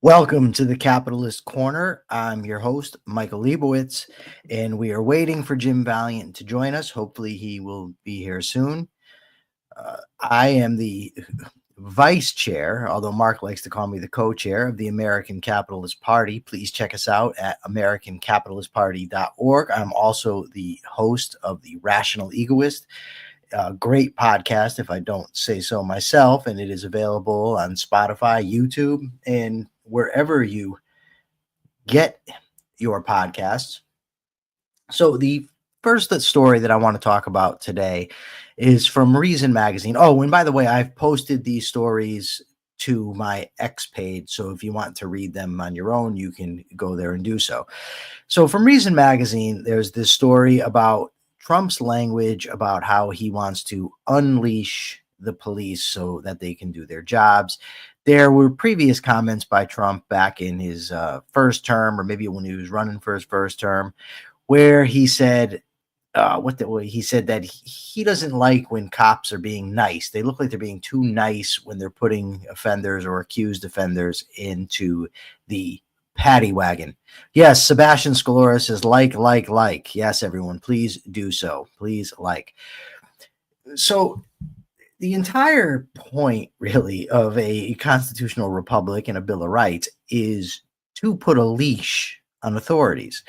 Welcome to the Capitalist Corner. I'm your host, Michael Liebowitz, and we are waiting for Jim Valliant to join us. Hopefully, he will be here soon. I am the vice chair, although Mark likes to call me the co-chair of the American Capitalist Party. Please check us out at americancapitalistparty.org. I'm also the host of the Rational Egoist, a great podcast, if I don't say so myself, and it is available on Spotify, YouTube, and wherever you get your podcasts. So the first story that I want to talk about today is from Reason Magazine. Oh, and by the way, I've posted these stories to my X page, so if you want to read them on your own, you can go there and do so. So from Reason Magazine, there's this story about Trump's language about how he wants to unleash the police so that they can do their jobs. There were previous comments by Trump back in his first term, or maybe when he was running for his first term, where he said, he said that he doesn't like when cops are being nice. They look like they're being too nice when they're putting offenders or accused offenders into the paddy wagon. Yes, Sebastian Scalora says like. Yes, everyone, please do so. Please like. So the entire point, really, of a constitutional republic and a Bill of Rights is to put a leash on authorities.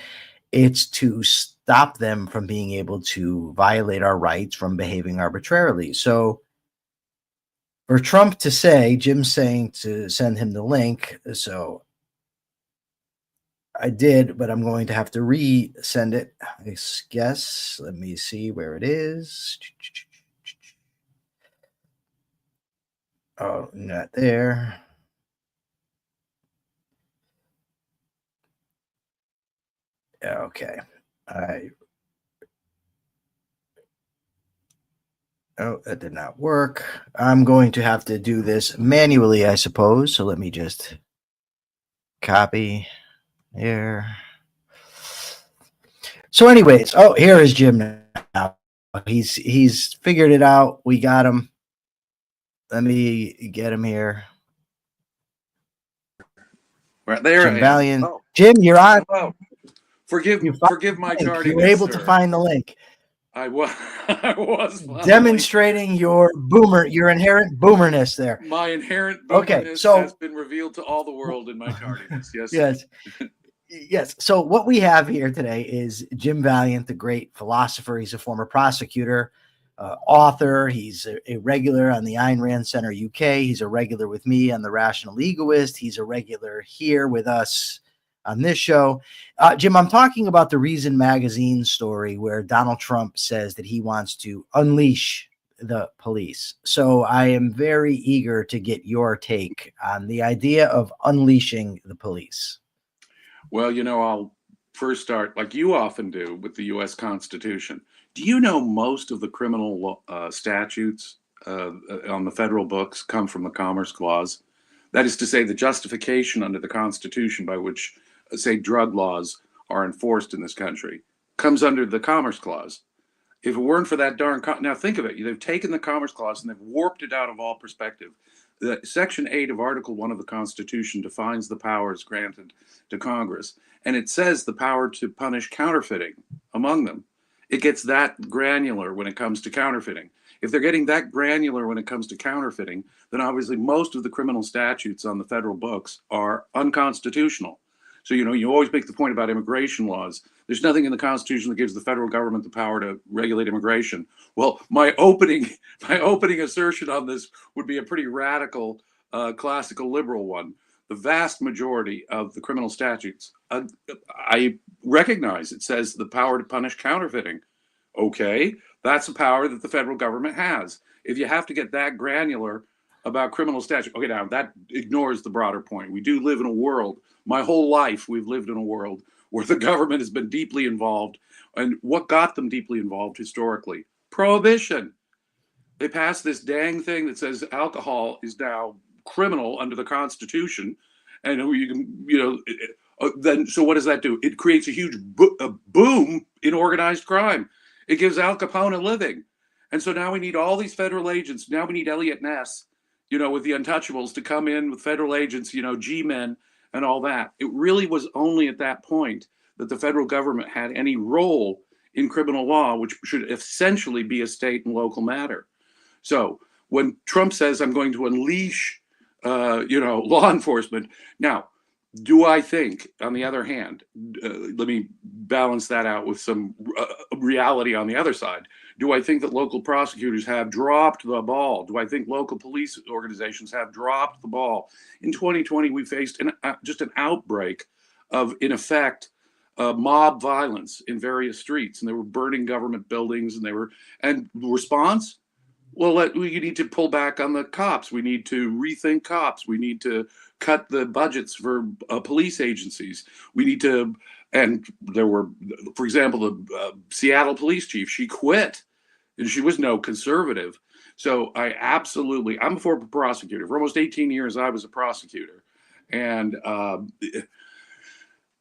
It's to stop them from being able to violate our rights, from behaving arbitrarily. So for Trump to say, Jim's saying to send him the link, so I did, but I'm going to have to resend it, I guess. Let me see where it is. Oh, not there. Okay. Oh, that did not work. I'm going to have to do this manually, I suppose. So let me just copy here. So anyways, oh, here is Jim now. He's figured it out. We got him. Let me get him here. Right there, Jim I am. Valliant. Oh. Jim, you're on. Oh, forgive my tardiness. You were able to find the link. I was demonstrating your inherent boomerness there. My inherent boomerness has been revealed to all the world in my tardiness. Yes. Yes. Yes. So what we have here today is Jim Valliant, the great philosopher. He's a former prosecutor, author. He's a regular on the Ayn Rand Center UK. He's a regular with me on the Rational Egoist. He's a regular here with us on this show. Jim, I'm talking about the Reason Magazine story where Donald Trump says that he wants to unleash the police. So I am very eager to get your take on the idea of unleashing the police. Well, I'll first start, like you often do, with the U.S. Constitution. Do you know most of the criminal statutes on the federal books come from the Commerce Clause? That is to say, the justification under the Constitution by which, say, drug laws are enforced in this country comes under the Commerce Clause. If it weren't for that darn... Now think of it. They've taken the Commerce Clause and they've warped it out of all perspective. Section 8 of Article 1 of the Constitution defines the powers granted to Congress, and it says the power to punish counterfeiting among them. It gets that granular when it comes to counterfeiting. If they're getting that granular when it comes to counterfeiting, then obviously most of the criminal statutes on the federal books are unconstitutional. So, you always make the point about immigration laws. There's nothing in the Constitution that gives the federal government the power to regulate immigration. Well, my opening assertion on this would be a pretty radical, classical liberal one. The vast majority of the criminal statutes, I recognize it says the power to punish counterfeiting. Okay, that's a power that the federal government has. If you have to get that granular about criminal statute, okay, now that ignores the broader point. We do live in a world, my whole life we've lived in a world where the government has been deeply involved. And what got them deeply involved historically? Prohibition. They passed this dang thing that says alcohol is now criminal under the Constitution. And you can, then so what does that do? It creates a huge boom in organized crime. It gives Al Capone a living. And so now we need all these federal agents. Now we need Elliot Ness, with the Untouchables to come in with federal agents, G-men, and all that. It really was only at that point that the federal government had any role in criminal law, which should essentially be a state and local matter. So when Trump says, I'm going to unleash, law enforcement, now, do I think, on the other hand, let me balance that out with some reality on the other side. Do I think that local prosecutors have dropped the ball? Do I think local police organizations have dropped the ball? In 2020, we faced just an outbreak of, in effect, mob violence in various streets, and they were burning government buildings, and the response? Well, we need to pull back on the cops. We need to rethink cops. We need to cut the budgets for police agencies. We need to, and there were, for example, the Seattle police chief, she quit, and she was no conservative. So I'm a former prosecutor. For almost 18 years, I was a prosecutor. And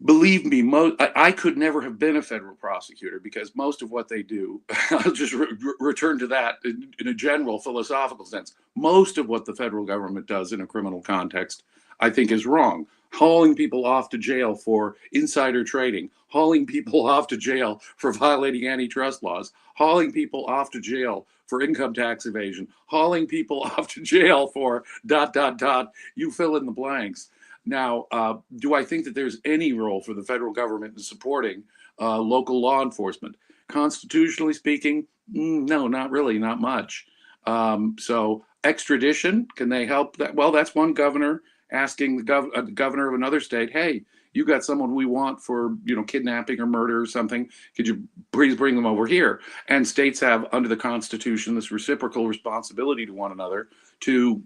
believe me, I could never have been a federal prosecutor, because most of what they do, I'll just return to that in a general philosophical sense. Most of what the federal government does in a criminal context, I think, is wrong. Hauling people off to jail for insider trading, hauling people off to jail for violating antitrust laws, hauling people off to jail for income tax evasion, hauling people off to jail for ... You fill in the blanks. Now, do I think that there's any role for the federal government in supporting local law enforcement? Constitutionally speaking, no, not really, not much. So extradition, can they help that? Well, that's one governor asking the governor of another state, hey, you got someone we want for, kidnapping or murder or something. Could you please bring them over here? And states have, under the Constitution, this reciprocal responsibility to one another to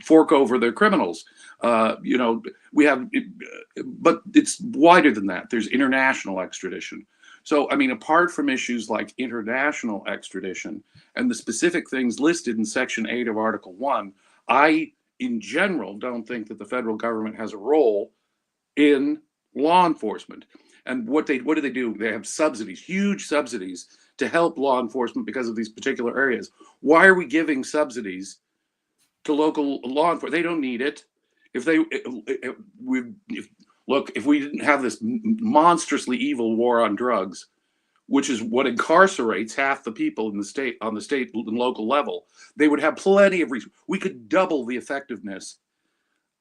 fork over their criminals. We have, but it's wider than that. There's international extradition. So, apart from issues like international extradition and the specific things listed in Section 8 of Article 1, I, in general, don't think that the federal government has a role in law enforcement. And what do they do? They have subsidies, huge subsidies, to help law enforcement because of these particular areas. Why are we giving subsidies to local law enforcement? They don't need it. If we didn't have this monstrously evil war on drugs, which is what incarcerates half the people in the state, on the state and local level, they would have plenty of reasons. We could double the effectiveness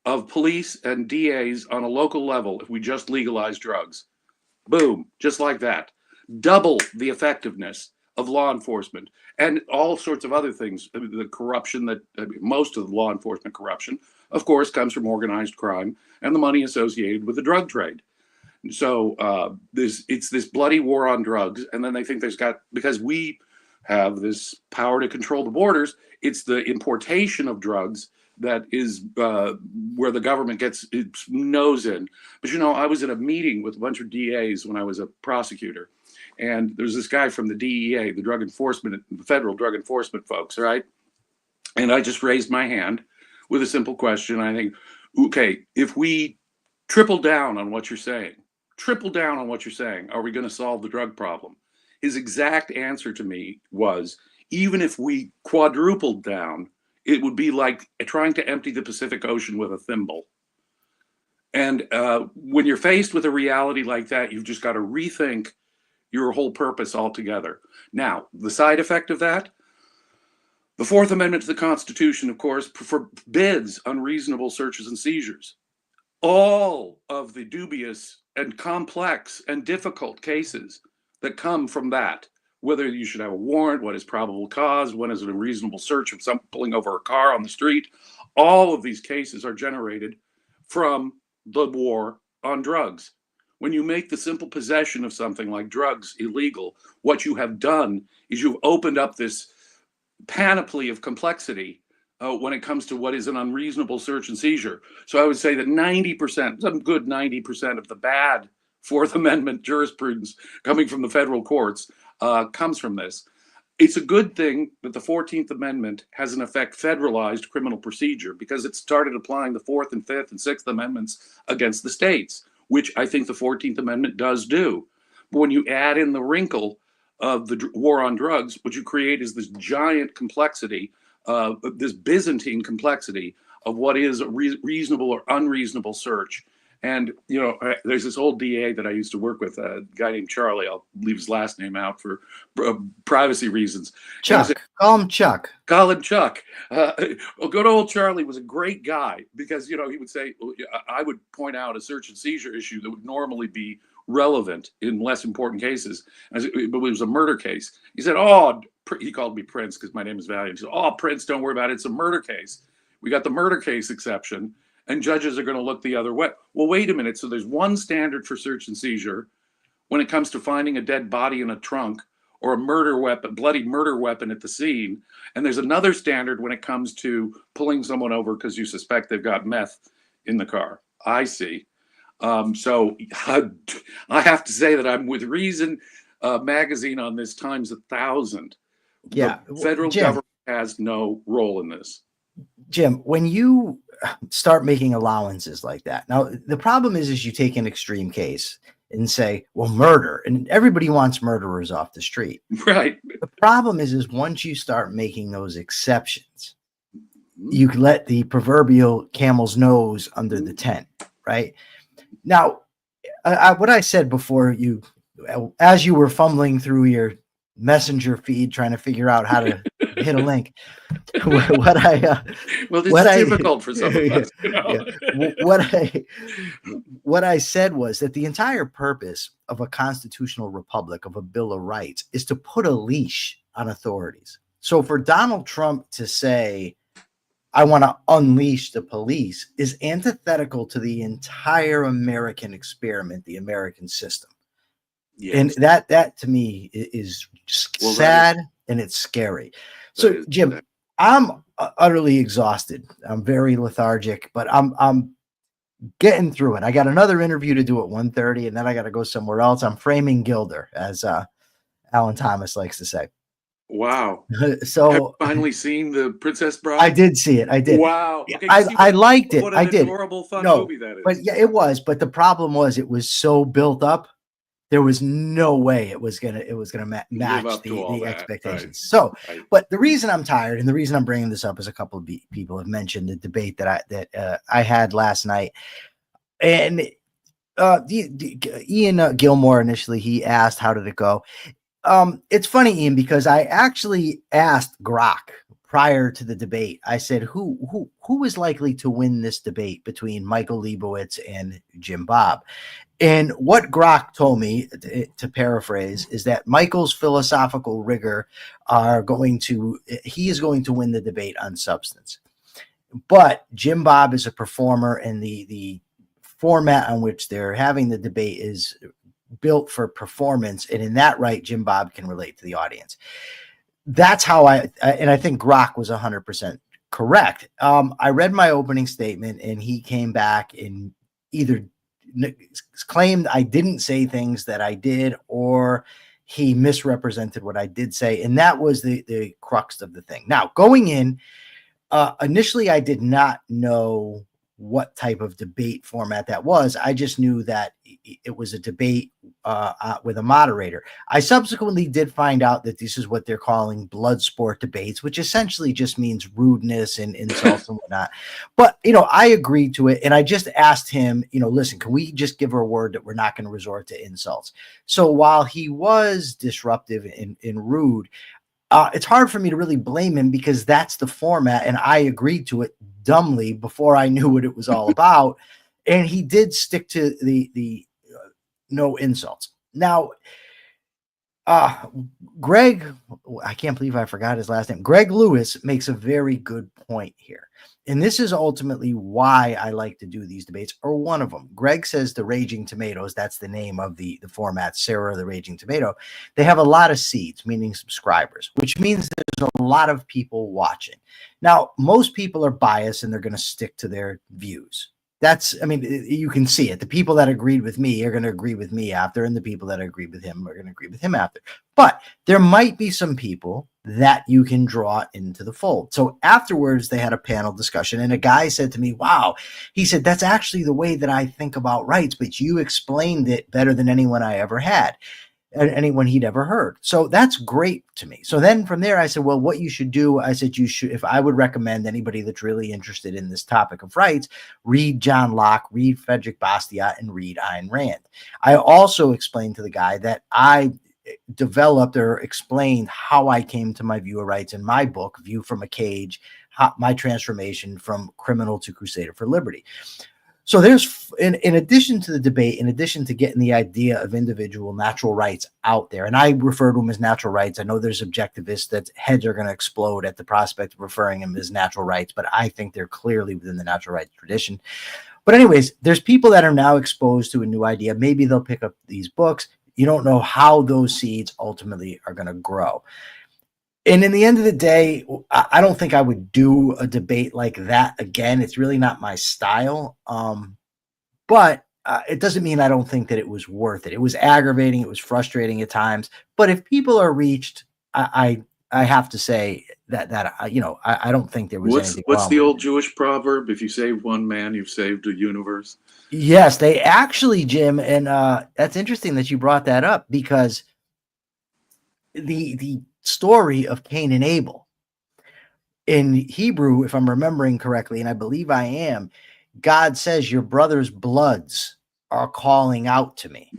of police and DAs on a local level if we just legalize drugs. Boom, just like that. Double the effectiveness of law enforcement and all sorts of other things. The corruption that, most of the law enforcement corruption, of course, comes from organized crime and the money associated with the drug trade. So it's this bloody war on drugs, and then they think because we have this power to control the borders, it's the importation of drugs that is where the government gets its nose in. But I was at a meeting with a bunch of DAs when I was a prosecutor, and there's this guy from the DEA, the federal drug enforcement folks, right? And I just raised my hand with a simple question. I think, okay, if we triple down on what you're saying, are we going to solve the drug problem? His exact answer to me was, even if we quadrupled down, it would be like trying to empty the Pacific Ocean with a thimble. And when you're faced with a reality like that, you've just got to rethink your whole purpose altogether. Now, the side effect of that, the Fourth Amendment to the Constitution, of course, forbids unreasonable searches and seizures. All of the dubious and complex and difficult cases that come from that, whether you should have a warrant, what is probable cause, when is it a reasonable search of someone pulling over a car on the street, all of these cases are generated from the war on drugs. When you make the simple possession of something like drugs illegal, what you have done is you've opened up this panoply of complexity when it comes to what is an unreasonable search and seizure. So I would say that 90%, some good 90% of the bad Fourth Amendment jurisprudence coming from the federal courts comes from this. It's a good thing that the 14th Amendment has in effect federalized criminal procedure, because it started applying the 4th and 5th and 6th Amendments against the states, which I think the 14th Amendment does do. But when you add in the wrinkle of the war on drugs, what you create is this giant complexity, this Byzantine complexity of what is a reasonable or unreasonable search. And, there's this old DA that I used to work with, a guy named Charlie. I'll leave his last name out for privacy reasons. Chuck. Call him Chuck. Call him Chuck. Good old Charlie was a great guy because, he would say, I would point out a search and seizure issue that would normally be relevant in less important cases. But it was a murder case. He said, he called me Prince because my name is Valliant. He said, Prince, don't worry about it. It's a murder case. We got the murder case exception. And judges are going to look the other way. Well, wait a minute. So there's one standard for search and seizure when it comes to finding a dead body in a trunk or a bloody murder weapon at the scene. And there's another standard when it comes to pulling someone over because you suspect they've got meth in the car. I see. So I have to say that I'm with Reason magazine on this times 1,000. Yeah. The federal government has no role in this. Jim, when you start making allowances like that, now the problem is you take an extreme case and say, well, murder, and everybody wants murderers off the street. Right. The problem is once you start making those exceptions, you let the proverbial camel's nose under the tent, right? Now, what I said before, as you were fumbling through your messenger feed trying to figure out how to hit a link, difficult for some of us. What I said was that the entire purpose of a constitutional republic, of a Bill of Rights, is to put a leash on authorities. So for Donald Trump to say, I want to unleash the police, is antithetical to the entire American experiment, the American system. Yes. And that to me is sad and it's scary. So Jim, I'm utterly exhausted. I'm very lethargic, but I'm getting through it. I got another interview to do at 1:30 and then I got to go somewhere else. I'm framing Gilder, as Alan Thomas likes to say. Wow. So have you finally seen The Princess Bride? I did see it. I did. Wow. Okay, I liked it. What an adorable, fun movie that is. But yeah, it was. But the problem was it was so built up. There was no way it was gonna match the expectations. Right. So, but the reason I'm tired and the reason I'm bringing this up is a couple of people have mentioned the debate that I had last night, and Ian Gilmore initially he asked how did it go. It's funny, Ian, because I actually asked Grok prior to the debate. I said who is likely to win this debate between Michael Liebowitz and Jim Bob. And what Grok told me, to paraphrase, is that Michael's philosophical rigor he is going to win the debate on substance. But Jim Bob is a performer, and the format on which they're having the debate is built for performance. And in that right, Jim Bob can relate to the audience. That's how I think Grok was 100% correct. I read my opening statement and he came back and either claimed I didn't say things that I did, or he misrepresented what I did say. And that was the crux of the thing. Now, going in, initially, I did not know what type of debate format that was. I just knew that it was a debate with a moderator. I subsequently did find out that this is what they're calling blood sport debates, which essentially just means rudeness and insults and whatnot. But, I agreed to it. And I just asked him, listen, can we just give her a word that we're not going to resort to insults? So while he was disruptive and rude, it's hard for me to really blame him because that's the format. And I agreed to it dumbly before I knew what it was all about. And he did stick to the no insults. Now, Greg, I can't believe I forgot his last name. Greg Lewis makes a very good point here. And this is ultimately why I like to do these debates, or one of them. Greg says the Raging Tomatoes, that's the name of the format, Sarah the Raging Tomato. They have a lot of seeds, meaning subscribers, which means there's a lot of people watching. Now, most people are biased and they're going to stick to their views. You can see it. The people that agreed with me are going to agree with me after, and the people that agreed with him are going to agree with him after. But there might be some people that you can draw into the fold. So afterwards, they had a panel discussion, and a guy said to me, wow, he said, that's actually the way that I think about rights, but you explained it better than anyone I ever had. anyone he'd ever heard. So that's great to me. So then from there, I said, well, what you should do, I said, you should, if I would recommend anybody that's really interested in this topic of rights, read John Locke, read Frederick Bastiat, and read Ayn Rand. I also explained to the guy that I developed or explained how I came to my view of rights in my book, View from a Cage, my transformation from criminal to crusader for liberty. So there's, in addition to the debate, in addition to getting the idea of individual natural rights out there, and I refer to them as natural rights. I know there's objectivists that heads are going to explode at the prospect of referring them as natural rights, but I think they're clearly within the natural rights tradition. But anyways, there's people that are now exposed to a new idea. Maybe they'll pick up these books. You don't know how those seeds ultimately are going to grow. And in the end of the day, I don't think I would do a debate like that again. It's really not my style. But it doesn't mean I don't think that it was worth it. It was aggravating. It was frustrating at times. But if people are reached, I have to say that I don't think there was anything wrong. What's the old Jewish proverb? If you save one man, you've saved a universe. Yes, they actually, Jim, and that's interesting that you brought that up, because the story of Cain and Abel in Hebrew, if I'm remembering correctly, and I believe I am, God says your brother's bloods are calling out to me.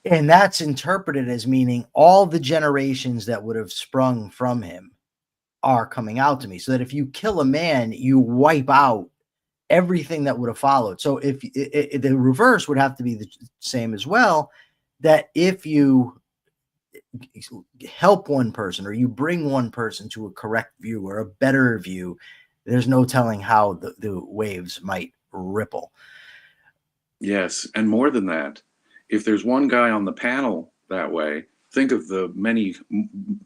And that's interpreted as meaning all the generations that would have sprung from him are coming out to me. So that if you kill a man, you wipe out everything that would have followed. So if the reverse would have to be the same as well, that if you help one person or you bring one person to a correct view or a better view, there's no telling how the waves might ripple. Yes, and more than that, if there's one guy on the panel that way, think of the many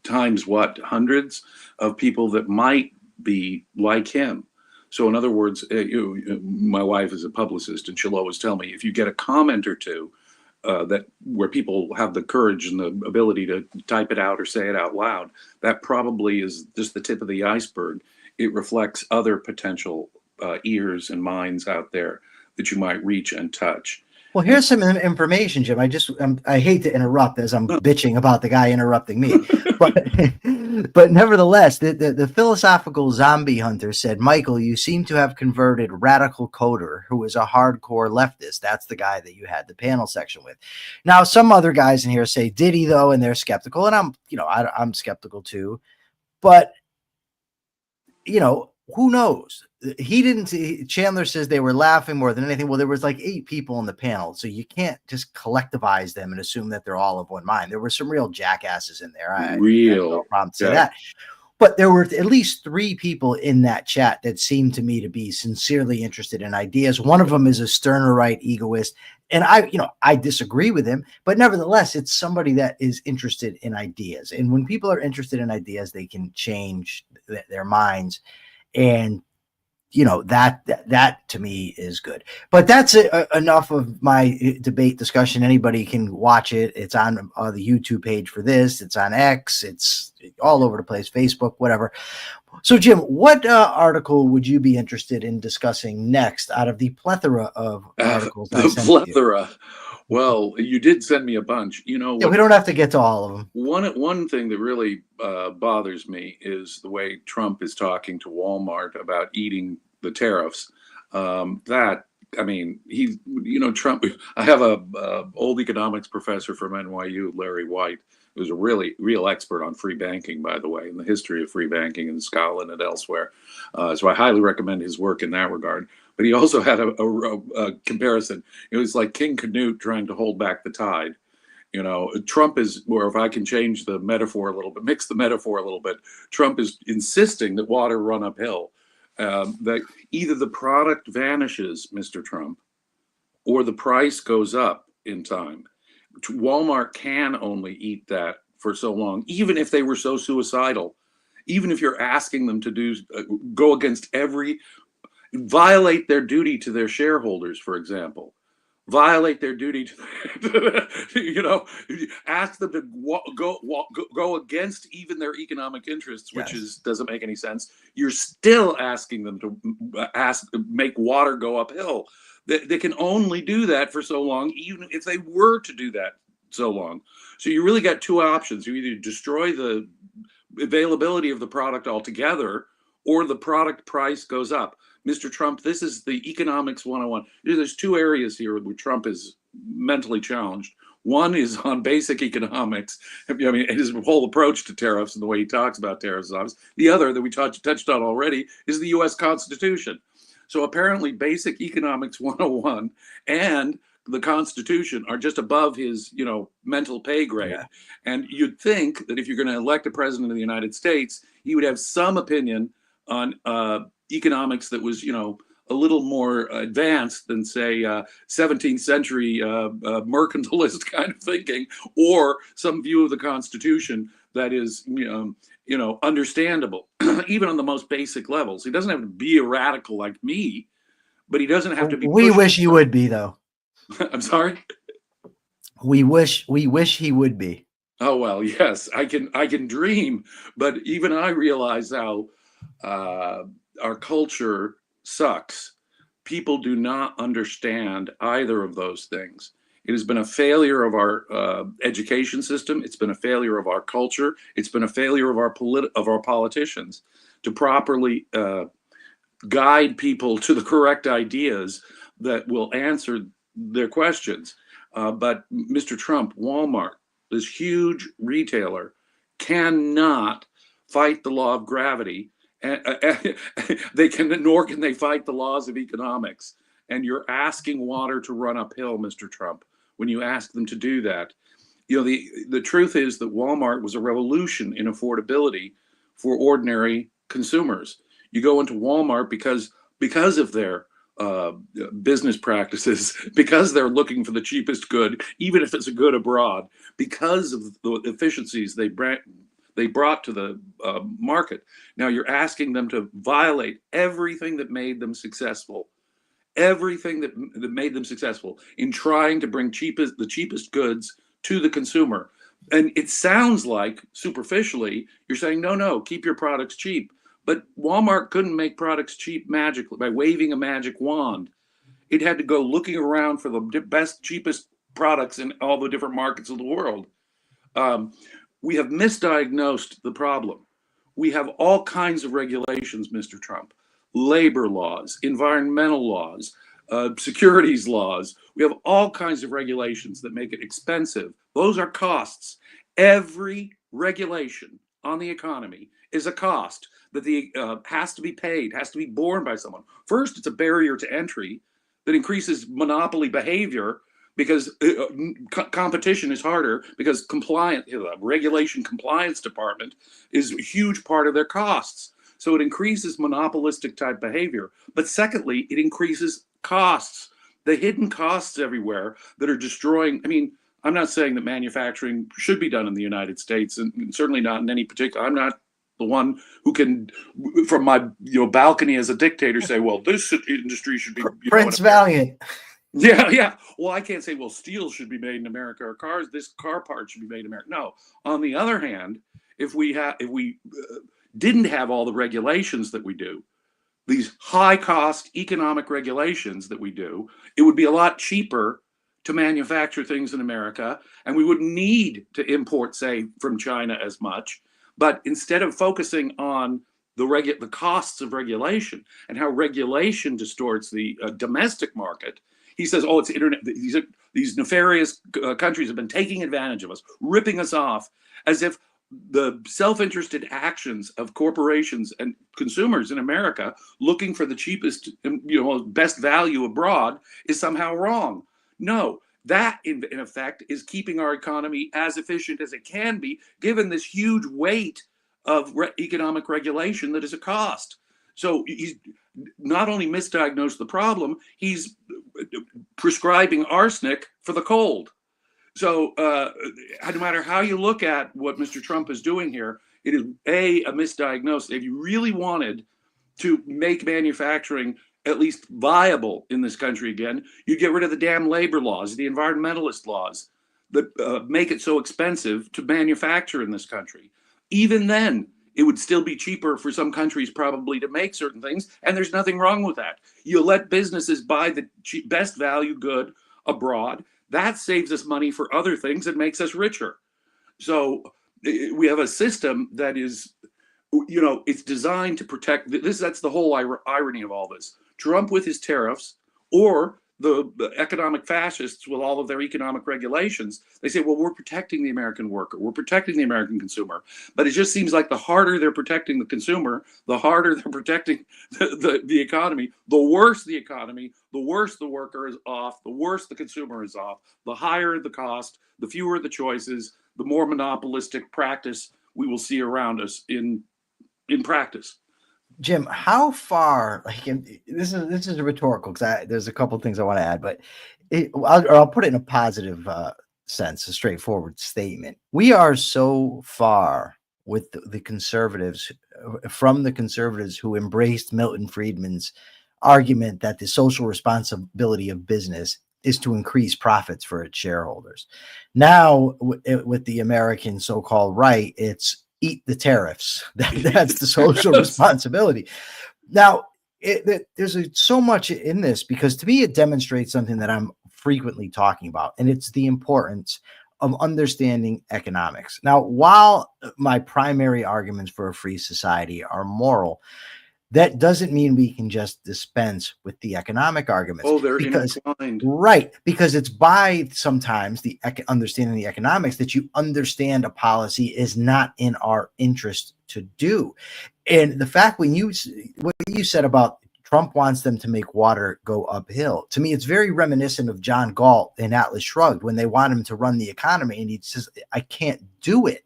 times, hundreds of people that might be like him. So in other words, my wife is a publicist, and she'll always tell me, if you get a comment or two where people have the courage and the ability to type it out or say it out loud, that probably is just the tip of the iceberg. It reflects other potential ears and minds out there that you might reach and touch. Well, here's some information, Jim. I hate to interrupt as I'm bitching about the guy interrupting me, but nevertheless, the philosophical zombie hunter said, Michael, you seem to have converted Radical Coder, who is a hardcore leftist. That's the guy that you had the panel section with. Now, some other guys in here say, did he though? And they're skeptical. And I'm skeptical too, but who knows? He didn't. Chandler says they were laughing more than anything. Well, there was like 8 people in the panel, so you can't just collectivize them and assume that they're all of one mind. There were some real jackasses in there. I have no problem to say that. But there were at least 3 people in that chat that seemed to me to be sincerely interested in ideas. One of them is a sterner right egoist, and I disagree with him, but nevertheless, it's somebody that is interested in ideas. And when people are interested in ideas, they can change their minds, and that to me is good. But that's enough of my debate discussion. Anybody can watch it. It's on the YouTube page for this. It's on X. It's all over the place, Facebook, whatever. So, Jim, what article would you be interested in discussing next out of the plethora of articles? The plethora. Well, you did send me a bunch. We don't have to get to all of them. One thing that really bothers me is the way Trump is talking to Walmart about eating the tariffs. Trump. I have a old economics professor from NYU, Larry White, who's a real expert on free banking, by the way, and the history of free banking in Scotland and elsewhere. So I highly recommend his work in that regard. But he also had a comparison. It was like King Canute trying to hold back the tide. Trump is, or if I can change the metaphor a little bit, mix the metaphor a little bit, Trump is insisting that water run uphill. That either the product vanishes, Mr. Trump, or the price goes up in time. Walmart can only eat that for so long, even if they were so suicidal, even if you're asking them to go against violate their duty to their shareholders, for example, violate their duty to, ask them to go against even their economic interests, which doesn't make any sense. You're still asking them to make water go uphill. They can only do that for so long, even if they were to do that so long. So you really got two options. You either destroy the availability of the product altogether, or the product price goes up. Mr. Trump, this is the economics 101. There's two areas here where Trump is mentally challenged. One is on basic economics. I mean, his whole approach to tariffs and the way he talks about tariffs is obvious. The other that we touched on already is the U.S. Constitution. So apparently basic economics 101 and the Constitution are just above his, mental pay grade. Yeah. And you'd think that if you're going to elect a president of the United States, he would have some opinion on economics that was, a little more advanced than, say, 17th century mercantilist kind of thinking, or some view of the Constitution that is, understandable, even on the most basic levels. He doesn't have to be a radical like me, but he doesn't have to be. We wish he would be, though. I'm sorry. We wish he would be. Oh well, yes, I can dream, but even I realize how our culture sucks. People do not understand either of those things. It has been a failure of our education system. It's been a failure of our culture. It's been a failure of our politicians to properly guide people to the correct ideas that will answer their questions. But Mr. Trump, Walmart, this huge retailer, cannot fight the law of gravity. Nor can they fight the laws of economics. And you're asking water to run uphill, Mr. Trump, when you ask them to do that. The truth is that Walmart was a revolution in affordability for ordinary consumers. You go into Walmart because of their business practices, because they're looking for the cheapest good, even if it's a good abroad, because of the efficiencies they brought to the market. Now you're asking them to violate everything that made them successful, everything that made them successful in trying to bring the cheapest goods to the consumer. And it sounds like superficially you're saying, no, keep your products cheap. But Walmart couldn't make products cheap magically by waving a magic wand. It had to go looking around for the best, cheapest products in all the different markets of the world. We have misdiagnosed the problem. We have all kinds of regulations, Mr. Trump, labor laws, environmental laws, securities laws. We have all kinds of regulations that make it expensive. Those are costs. Every regulation on the economy is a cost that has to be paid, has to be borne by someone. First, it's a barrier to entry that increases monopoly behavior because competition is harder, because regulation compliance department is a huge part of their costs. So it increases monopolistic type behavior. But secondly, it increases costs, the hidden costs everywhere that are destroying. I mean, I'm not saying that manufacturing should be done in the United States, and certainly not in any particular. I'm not the one who can, from my balcony as a dictator, say, well, this industry should be. Prince Valiant. Yeah. Well, I can't say, well, steel should be made in America, or this car part should be made in America. No. On the other hand, if we didn't have all the regulations that we do, these high cost economic regulations that we do, it would be a lot cheaper to manufacture things in America, and we wouldn't need to import, say, from China as much. But instead of focusing on the costs of regulation and how regulation distorts the domestic market, he says, oh, it's internet. These nefarious countries have been taking advantage of us, ripping us off, as if the self-interested actions of corporations and consumers in America looking for the cheapest, best value abroad is somehow wrong. No, that in effect is keeping our economy as efficient as it can be, given this huge weight of economic regulation that is a cost. So he's not only misdiagnosed the problem, he's prescribing arsenic for the cold. So no matter how you look at what Mr. Trump is doing here, it is a misdiagnosis. If you really wanted to make manufacturing at least viable in this country again, you get rid of the damn labor laws, the environmentalist laws that make it so expensive to manufacture in this country. Even then, it would still be cheaper for some countries probably to make certain things, and there's nothing wrong with that. You let businesses buy the best value good abroad. That saves us money for other things and makes us richer. So we have a system that is, it's designed to protect this. That's the whole irony of all this. Trump with his tariffs, or the economic fascists with all of their economic regulations. They say, well, we're protecting the American worker, we're protecting the American consumer. But it just seems like the harder they're protecting the consumer, the harder they're protecting the economy, the worse the economy, the worse the worker is off, the worse the consumer is off, the higher the cost, the fewer the choices, the more monopolistic practice we will see around us in practice. Jim, how far, this is a rhetorical, because there's a couple of things I want to add, but I'll put it in a positive sense, a straightforward statement. We are so far with the conservatives, from the conservatives who embraced Milton Friedman's argument that the social responsibility of business is to increase profits for its shareholders. Now, with the American so-called right, it's eat the tariffs. That's the social responsibility. Now, there's so much in this, because to me, it demonstrates something that I'm frequently talking about, and it's the importance of understanding economics. Now, while my primary arguments for a free society are moral, that doesn't mean we can just dispense with the economic arguments. Oh, they're intertwined. Right. Because it's by sometimes the understanding the economics that you understand a policy is not in our interest to do. And the fact what you said about Trump wants them to make water go uphill, to me, it's very reminiscent of John Galt in Atlas Shrugged, when they want him to run the economy and he says, I can't do it.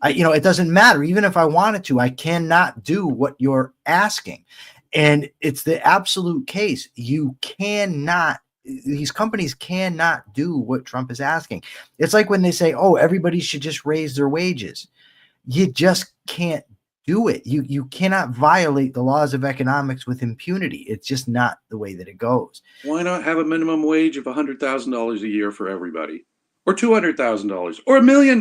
It doesn't matter. Even if I wanted to, I cannot do what you're asking. And it's the absolute case. These companies cannot do what Trump is asking. It's like when they say, oh, everybody should just raise their wages. You just can't do it. You cannot violate the laws of economics with impunity. It's just not the way that it goes. Why not have a minimum wage of $100,000 a year for everybody? Or $200,000, or $1 million.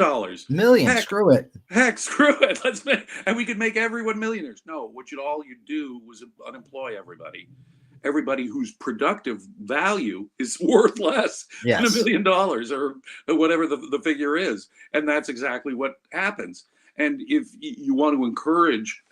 Million, screw it. Heck, screw it. And we could make everyone millionaires. No, all you do was unemploy everybody. Everybody whose productive value is worth less than $1 million, or whatever the figure is. And that's exactly what happens. And if you want to encourage,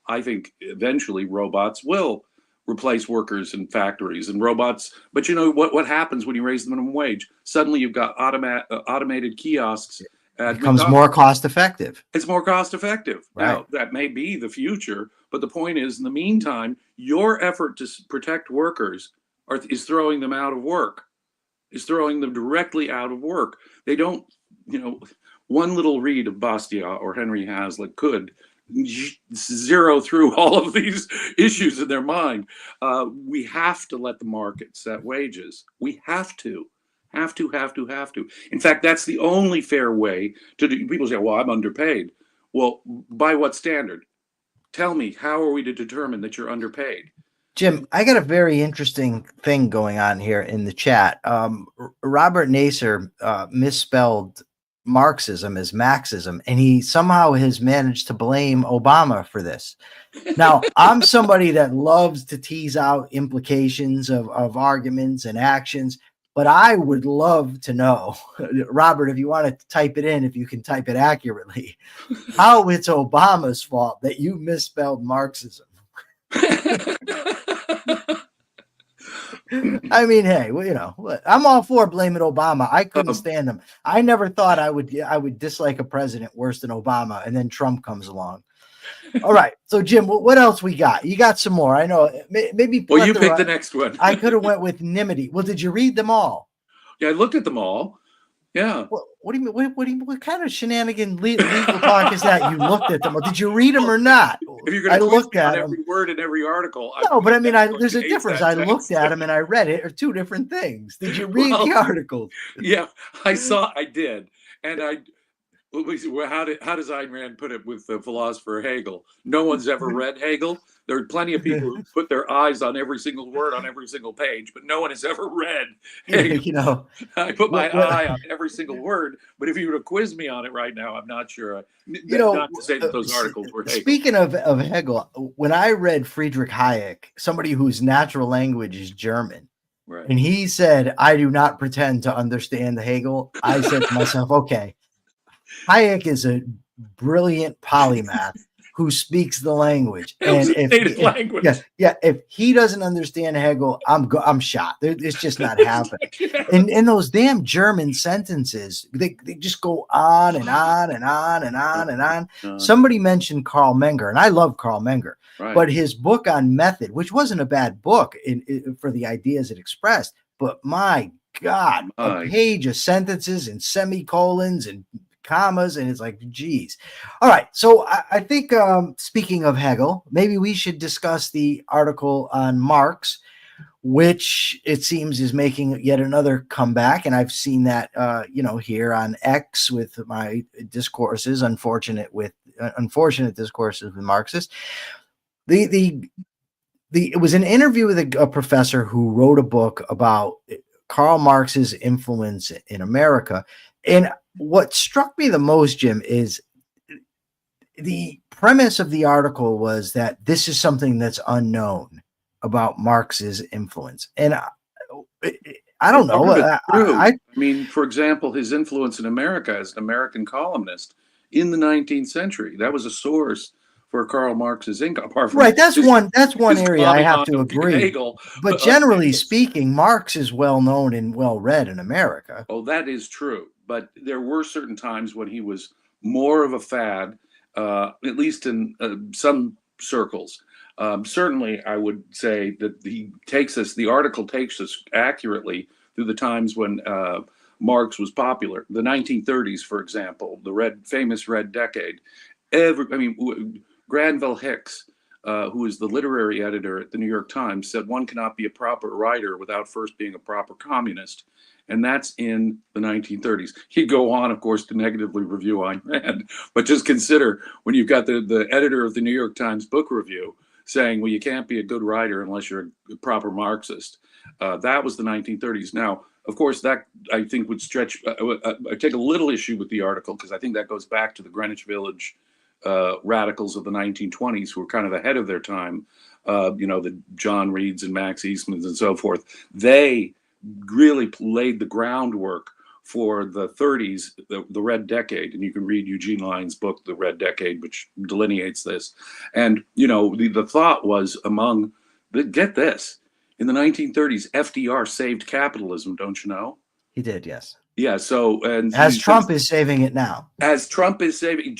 I think eventually robots will replace workers in factories and robots. But what happens when you raise the minimum wage? Suddenly you've got automated kiosks. It becomes more cost effective. It's more cost effective. Right. Now, that may be the future, but the point is, in the meantime, your effort to protect workers is throwing them out of work, is throwing them directly out of work. They don't, one little read of Bastiat or Henry Hazlitt could zero through all of these issues in their mind. We have to let the market set wages. We have to. In fact, that's the only fair way to do. People say, well, I'm underpaid. Well, by what standard? Tell me, how are we to determine that you're underpaid? Jim, I got a very interesting thing going on here in the chat. Robert Nasser misspelled Marxism as Maxism, and he somehow has managed to blame Obama for this. Now, I'm somebody that loves to tease out implications of arguments and actions, but I would love to know, Robert, if you want to type it in, if you can type it accurately, how it's Obama's fault that you misspelled Marxism. Hey, I'm all for blaming Obama. I couldn't stand him. I never thought I would dislike a president worse than Obama, and then Trump comes along. All right, so Jim, what else we got? You got some more? I know. Maybe. Well, you pick the next one. I could have went with Nimity. Well, did you read them all? Yeah, I looked at them all. Yeah. What do you mean? What kind of shenanigan legal talk is that? You looked at them. Or did you read them or not? If you're going to look at every word in every article. No, but there's a difference. I looked at them and I read it. Are two different things. Did you read the articles? Yeah, I did. And how does Ayn Rand put it with the philosopher Hegel? No one's ever read Hegel. There are plenty of people who put their eyes on every single word on every single page, but no one has ever read Hegel. I put my eye on every single word, but if you were to quiz me on it right now, I'm not sure. Not to say that those articles were Hegel. Speaking of Hegel, when I read Friedrich Hayek, somebody whose natural language is German, Right. And he said, I do not pretend to understand Hegel. I said to myself, okay, Hayek is a brilliant polymath who speaks the language. It was And a native language. if he doesn't understand Hegel, I'm shot. It's just not happening. And those damn German sentences, they just go on and on and on and on and on. Somebody mentioned Karl Menger, and I love Karl Menger. Right. But his book on method, which wasn't a bad book for the ideas it expressed, but my God, a page of sentences and semicolons and commas, and it's like, geez. All right, so I think speaking of Hegel, maybe we should discuss the article on Marx, which it seems is making yet another comeback, and I've seen that here on X with my discourses, unfortunate discourses with Marxists. It was an interview with a professor who wrote a book about Karl Marx's influence in America. And what struck me the most, Jim, is the premise of the article was that this is something that's unknown about Marx's influence. And I don't know. I mean, for example, his influence in America as an American columnist in the 19th century, that was a source for Karl Marx's income. Apart from that's one area I have to agree. Hegel, but generally speaking, Marx is well known and well read in America. Oh, that is true. But there were certain times when he was more of a fad, at least in some circles. Certainly, I would say that the article takes us accurately through the times when Marx was popular. The 1930s, for example, the famous Red Decade. Granville Hicks, who is the literary editor at the New York Times, said one cannot be a proper writer without first being a proper communist. And that's in the 1930s. He'd go on, of course, to negatively review Ayn Rand. But just consider when you've got the editor of the New York Times book review saying, well, you can't be a good writer unless you're a proper Marxist. That was the 1930s. Now, of course, that I think would stretch. I take a little issue with the article because I think that goes back to the Greenwich Village radicals of the 1920s who were kind of ahead of their time. The John Reeds and Max Eastmans and so forth. They really laid the groundwork for the 30s, the Red Decade. And you can read Eugene Lyon's book, The Red Decade, which delineates this. And, the thought was get this, in the 1930s, FDR saved capitalism, don't you know? He did, yes. Yeah, so and as Trump is saving it now. Trump is saving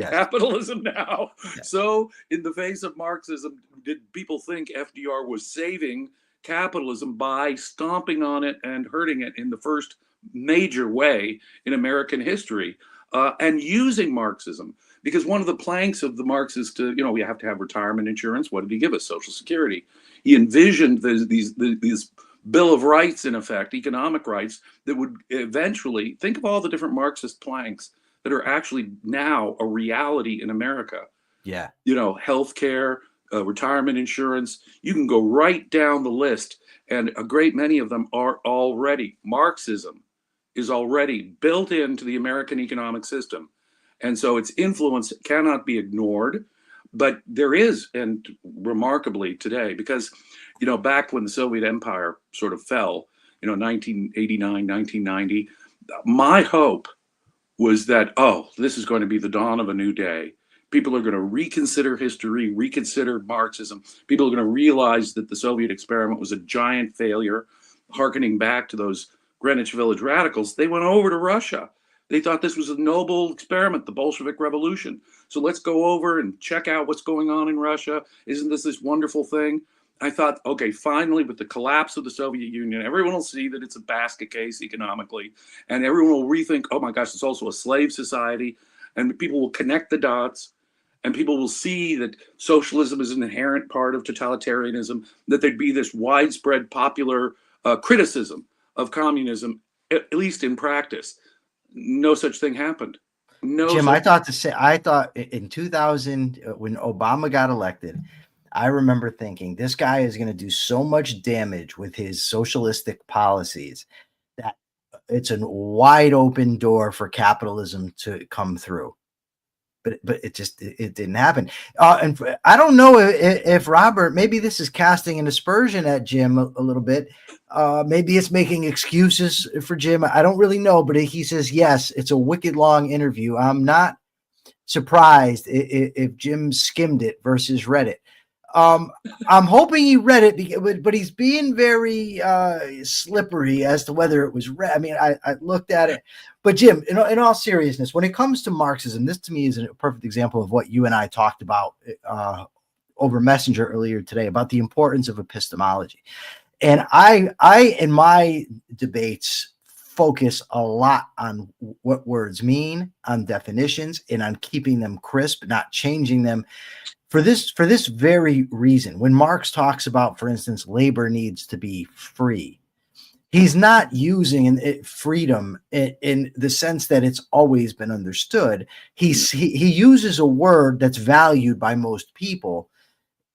capitalism now. Yes. So in the face of Marxism, did people think FDR was saving capitalism by stomping on it and hurting it in the first major way in American history, and using Marxism? Because one of the planks of the Marxists, we have to have retirement insurance. What did he give us? Social Security. He envisioned these Bill of Rights, in effect, economic rights that would eventually, think of all the different Marxist planks that are actually now a reality in America. Yeah. Healthcare, retirement insurance, you can go right down the list. And a great many of them are already, Marxism is already built into the American economic system. And so its influence cannot be ignored. But there is, and remarkably today, because, back when the Soviet Empire sort of fell, 1989, 1990, my hope was that, this is going to be the dawn of a new day. People are going to reconsider history, reconsider Marxism. People are going to realize that the Soviet experiment was a giant failure. Harkening back to those Greenwich Village radicals, they went over to Russia. They thought this was a noble experiment, the Bolshevik Revolution. So let's go over and check out what's going on in Russia. Isn't this wonderful thing? I thought, okay, finally, with the collapse of the Soviet Union, everyone will see that it's a basket case economically. And everyone will rethink, oh my gosh, it's also a slave society. And people will connect the dots. And people will see that socialism is an inherent part of totalitarianism, that there'd be this widespread popular criticism of communism, at least in practice. No such thing happened. Jim, I thought in 2000, when Obama got elected, I remember thinking this guy is going to do so much damage with his socialistic policies that it's a wide open door for capitalism to come through. but it didn't happen. I don't know if Robert, maybe this is casting an aspersion at Jim a little bit. Maybe it's making excuses for Jim. I don't really know, but he says, yes, it's a wicked long interview. I'm not surprised if Jim skimmed it versus read it. I'm hoping he read it, but he's being very slippery as to whether it was read. I mean, I looked at it, but Jim, in all seriousness, when it comes to Marxism, this to me is a perfect example of what you and I talked about over Messenger earlier today about the importance of epistemology. And I in my debates focus a lot on what words mean, on definitions, and on keeping them crisp, not changing them. For this very reason, when Marx talks about, for instance, labor needs to be free, he's not using freedom in the sense that it's always been understood. He uses a word that's valued by most people,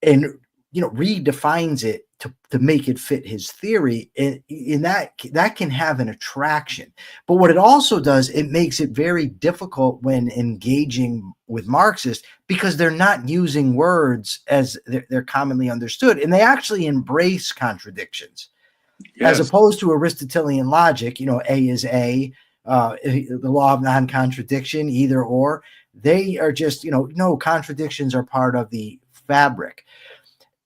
and redefines it to make it fit his theory, and that can have an attraction. But what it also does, it makes it very difficult when engaging with Marxists, because they're not using words as they're commonly understood, and they actually embrace contradictions. Yes. As opposed to Aristotelian logic, A is A, the law of non-contradiction, either or. They are just, no, contradictions are part of the fabric.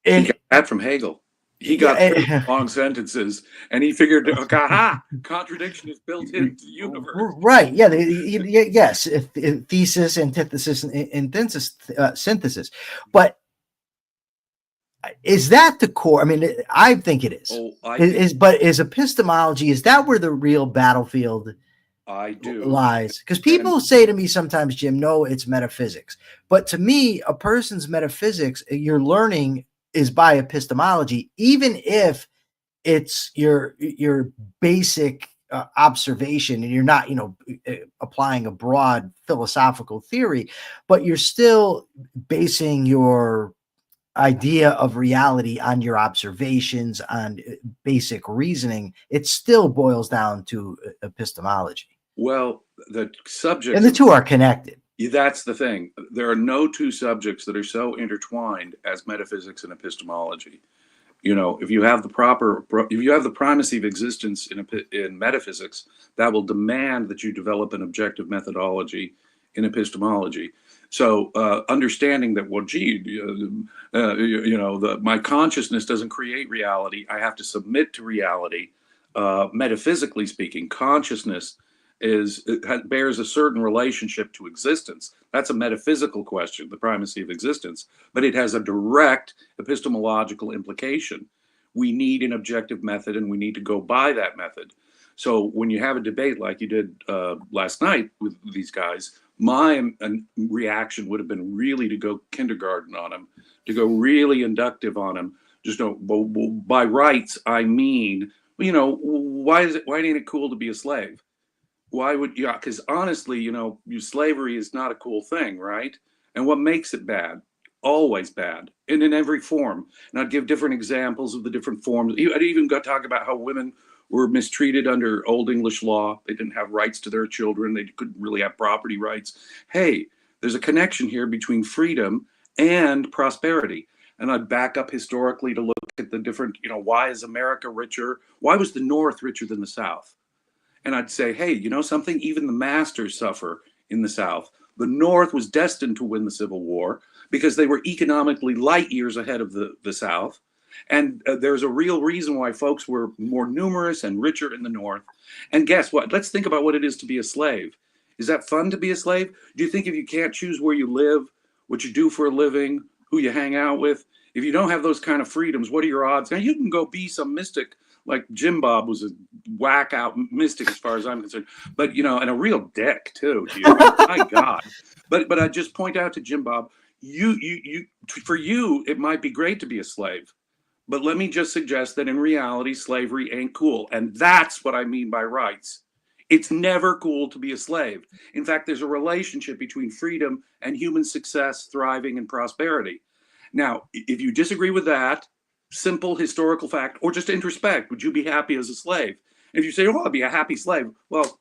And he got that from Hegel. He got long sentences, and he figured, aha, contradiction is built into the universe. Right? Yeah. Yes. Thesis, antithesis, and synthesis. But is that the core? I mean, I think it is. But is epistemology? Is that where the real battlefield? I do. Lies. Because people say to me sometimes, Jim, no, it's metaphysics. But to me, a person's metaphysics, you're learning, is by epistemology, even if it's your basic observation, and you're not, applying a broad philosophical theory, but you're still basing your idea of reality on your observations, on basic reasoning. It still boils down to epistemology. Well, the subject, and the two are connected. That's the thing. There are no two subjects that are so intertwined as metaphysics and epistemology. If you have the primacy of existence in metaphysics, that will demand that you develop an objective methodology in epistemology. So understanding that, well, my consciousness doesn't create reality. I have to submit to reality. Metaphysically speaking, consciousness bears a certain relationship to existence. That's a metaphysical question, the primacy of existence, but it has a direct epistemological implication. We need an objective method, and we need to go by that method. So when you have a debate like you did last night with these guys, my reaction would have been really to go kindergarten on them, to go really inductive on them. Just by rights, I mean, why ain't it cool to be a slave? Why would you? Because honestly, slavery is not a cool thing, right? And what makes it bad? Always bad, and in every form. And I'd give different examples of the different forms. I'd even go talk about how women were mistreated under Old English law. They didn't have rights to their children. They couldn't really have property rights. Hey, there's a connection here between freedom and prosperity. And I'd back up historically to look at the different, why is America richer? Why was the North richer than the South? And I'd say, hey, something? Even the masters suffer in the South. The North was destined to win the Civil War because they were economically light years ahead of the South. And there's a real reason why folks were more numerous and richer in the North. And guess what? Let's think about what it is to be a slave. Is that fun to be a slave? Do you think if you can't choose where you live, what you do for a living, who you hang out with, if you don't have those kind of freedoms, what are your odds? Now, you can go be some mystic, like Jim Bob was a whack out mystic as far as I'm concerned, but and a real dick too. My God. But I just point out to Jim Bob, for you, it might be great to be a slave, but let me just suggest that in reality, slavery ain't cool. And that's what I mean by rights. It's never cool to be a slave. In fact, there's a relationship between freedom and human success, thriving, and prosperity. Now, if you disagree with that, simple historical fact, or just introspect, would you be happy as a slave? And if you say, oh, I'll be a happy slave, well,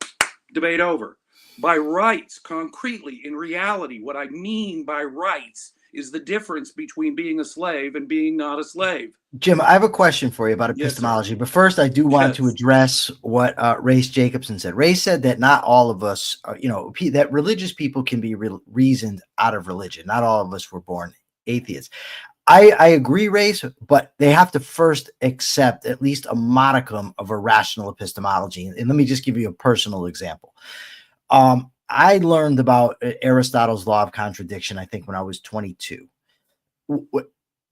debate over. by rights, concretely, in reality, what I mean by rights is the difference between being a slave and being not a slave. Jim, I have a question for you about Yes, sir. epistemology, but first I do want to Yes. address what Race Jacobson said. Race said that not all of us, that religious people can be reasoned out of religion. Not all of us were born atheists. I agree, Race, but they have to first accept at least a modicum of a rational epistemology. And let me just give you a personal example. I learned about Aristotle's law of contradiction, I think, when I was 22.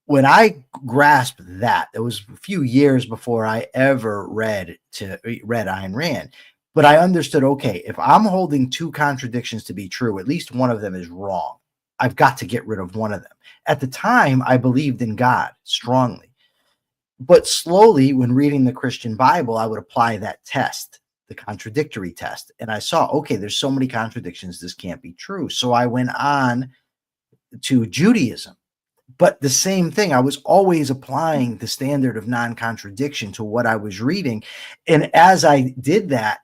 When I grasped that, it was a few years before I ever read Ayn Rand. But I understood, okay, if I'm holding two contradictions to be true, at least one of them is wrong. I've got to get rid of one of them. At the time, I believed in God strongly. But slowly, when reading the Christian Bible, I would apply that test, the contradictory test. And I saw, okay, there's so many contradictions, this can't be true. So I went on to Judaism. But the same thing, I was always applying the standard of non-contradiction to what I was reading. And as I did that,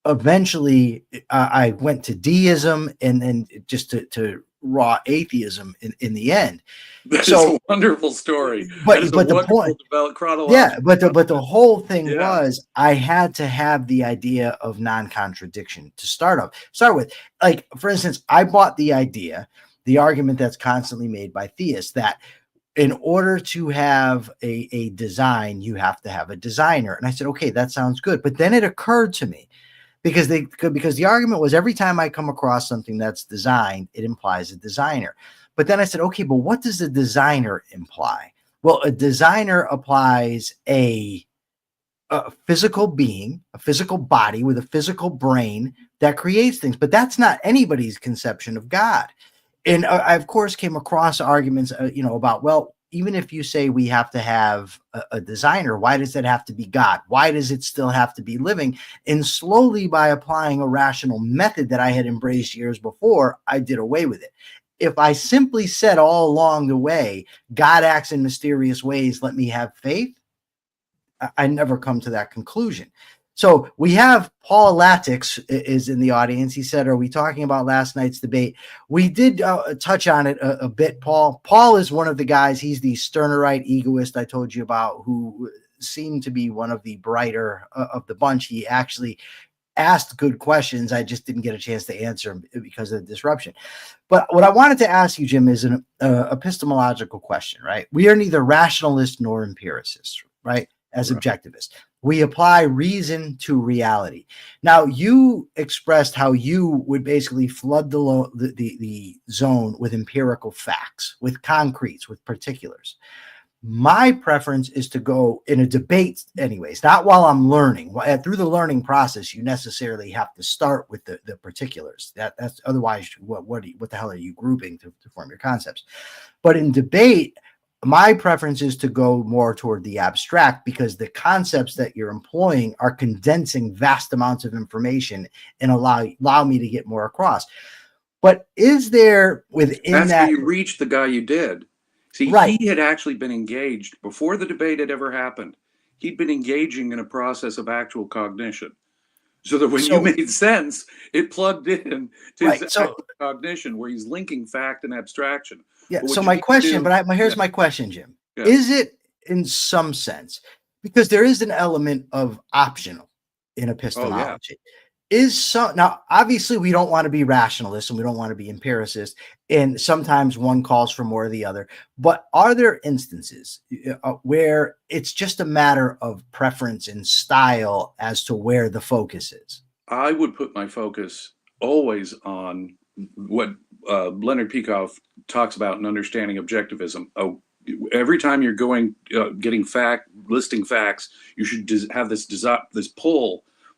eventually I went to deism and then just to raw atheism in the end. That is a wonderful story. But the point, yeah, but the whole thing was I had to have the idea of non-contradiction to start with. Like, for instance, I bought the argument that's constantly made by theists that in order to have a design, you have to have a designer. And I said, okay, that sounds good. But then it occurred to me, because the argument was every time I come across something that's designed, it implies a designer. But then I said, okay, but what does a designer imply? Well, a designer applies a physical being, a physical body with a physical brain that creates things. But that's not anybody's conception of God. And I, of course, came across arguments, about, well, even if you say we have to have a designer, why does that have to be God? Why does it still have to be living? And slowly, by applying a rational method that I had embraced years before, I did away with it. If I simply said all along the way, God acts in mysterious ways, let me have faith, I never come to that conclusion. So we have Paul Latix is in the audience. He said, are we talking about last night's debate? We did touch on it a bit, Paul. Paul is one of the guys. He's the Sternerite egoist I told you about, who seemed to be one of the brighter of the bunch. He actually asked good questions. I just didn't get a chance to answer them because of the disruption. But what I wanted to ask you, Jim, is an epistemological question, right? We are neither rationalists nor empiricists, right? As objectivists. We apply reason to reality. Now, you expressed how you would basically flood the zone with empirical facts, with concretes, with particulars. My preference is to go in a debate anyways, not while I'm learning. Through the learning process, you necessarily have to start with the particulars. That's otherwise, what the hell are you grouping to form your concepts? But in debate, my preference is to go more toward the abstract, because the concepts that you're employing are condensing vast amounts of information and allow me to get more across. But is there within that's that... how you reach the guy you did. See, right. He had actually been engaged before the debate had ever happened. He'd been engaging in a process of actual cognition. So that when you made sense, it plugged in to his actual cognition, where he's linking fact and abstraction. Yeah. So my question, here's my question, Jim. Yeah. Is it in some sense, because there is an element of optional in epistemology? Now, obviously, we don't want to be rationalists and we don't want to be empiricists, and sometimes one calls for more of the other. But are there instances where it's just a matter of preference and style as to where the focus is? I would put my focus always on what Leonard Peikoff talks about in understanding objectivism. Every time you're listing facts, you should have this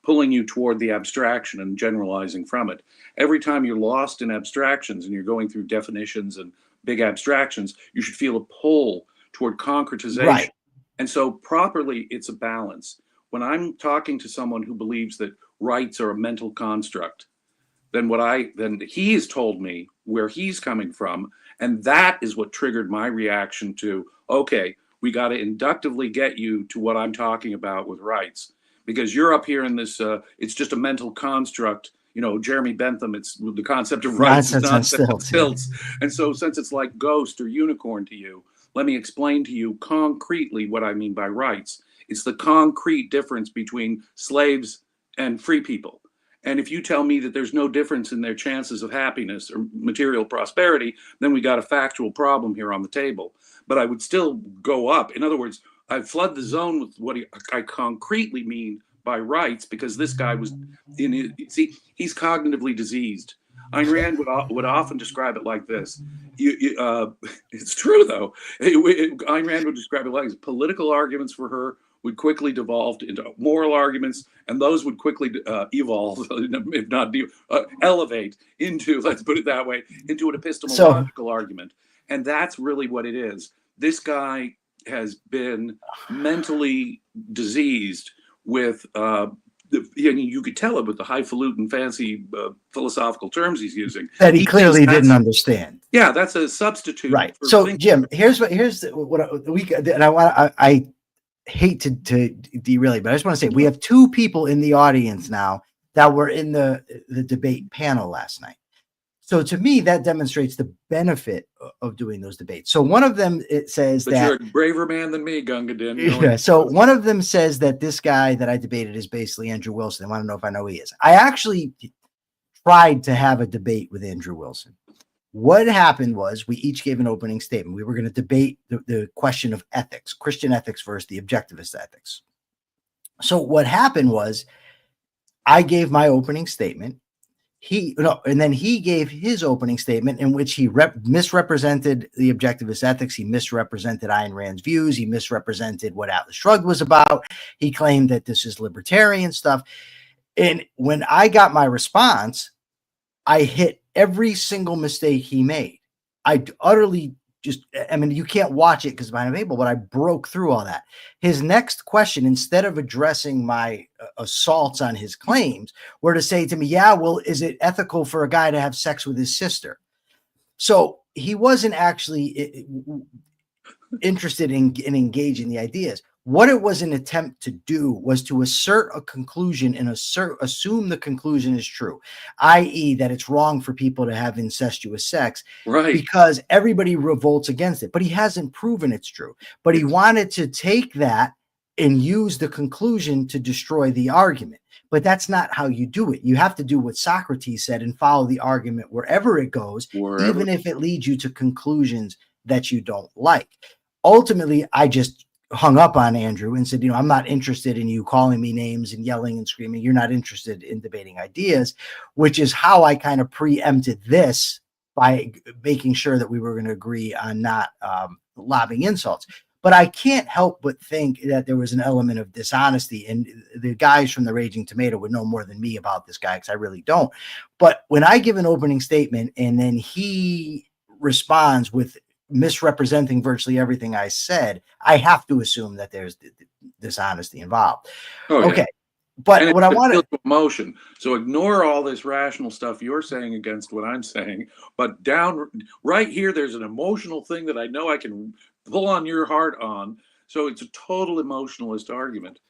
pulling you toward the abstraction and generalizing from it. Every time you're lost in abstractions and you're going through definitions and big abstractions, you should feel a pull toward concretization. Right. And so properly, it's a balance. When I'm talking to someone who believes that rights are a mental construct, then he has told me where he's coming from, and that is what triggered my reaction to, okay, we got to inductively get you to what I'm talking about with rights, because you're up here in this, it's just a mental construct, Jeremy Bentham, it's the concept of rights is nonsense on stilts. And so since it's like ghost or unicorn to you, let me explain to you concretely what I mean by rights. It's the concrete difference between slaves and free people. And if you tell me that there's no difference in their chances of happiness or material prosperity, then we got a factual problem here on the table. But I would still go up. In other words, I flood the zone with what I concretely mean by rights, because this guy was he's cognitively diseased. Ayn Rand would often describe it like this. It's true, though. Ayn Rand would describe it like this. Political arguments for her would quickly devolve into moral arguments, and those would quickly evolve, if not elevate into, let's put it that way, into an epistemological argument. And that's really what it is. This guy has been mentally diseased with, you could tell it with the highfalutin, fancy philosophical terms he's using. That he clearly didn't understand. Yeah, that's a substitute. Right. So, Jim, here's what I hate to derail you, but I just want to say we have two people in the audience now that were in the debate panel last night. So to me, that demonstrates the benefit of doing those debates. So one of them, it says but you're a braver man than me, Gunga Din. Yeah. So one of them says that this guy that I debated is basically Andrew Wilson. I want to know if I know who he is. I actually tried to have a debate with Andrew Wilson. What happened was we each gave an opening statement. We were going to debate the question of ethics, Christian ethics versus the objectivist ethics. So what happened was I gave my opening statement. And then he gave his opening statement in which he misrepresented the objectivist ethics. He misrepresented Ayn Rand's views. He misrepresented what Atlas Shrugged was about. He claimed that this is libertarian stuff. And when I got my response, I hit every single mistake he made. I utterly you can't watch it because it's behind a paywall, but I broke through all that. His next question, instead of addressing my assaults on his claims, were to say to me, yeah, well, is it ethical for a guy to have sex with his sister? So he wasn't actually interested in engaging the ideas. What it was an attempt to do was to assert a conclusion and assume the conclusion is true, i.e. that it's wrong for people to have incestuous sex, right? Because everybody revolts against it. But he hasn't proven it's true. But he wanted to take that and use the conclusion to destroy the argument. But that's not how you do it. You have to do what Socrates said and follow the argument wherever it goes, even if it leads you to conclusions that you don't like. Ultimately, I just hung up on Andrew and said, I'm not interested in you calling me names and yelling and screaming. You're not interested in debating ideas, which is how I kind of preempted this by making sure that we were going to agree on not lobbing insults. But I can't help but think that there was an element of dishonesty, and the guys from the Raging Tomato would know more than me about this guy because I really don't. But when I give an opening statement and then he responds with misrepresenting virtually everything I said, I have to assume that there's dishonesty involved. Okay. But what I want to emotion. So ignore all this rational stuff you're saying against what I'm saying. But down right here, there's an emotional thing that I know I can pull on your heart on. So it's a total emotionalist argument.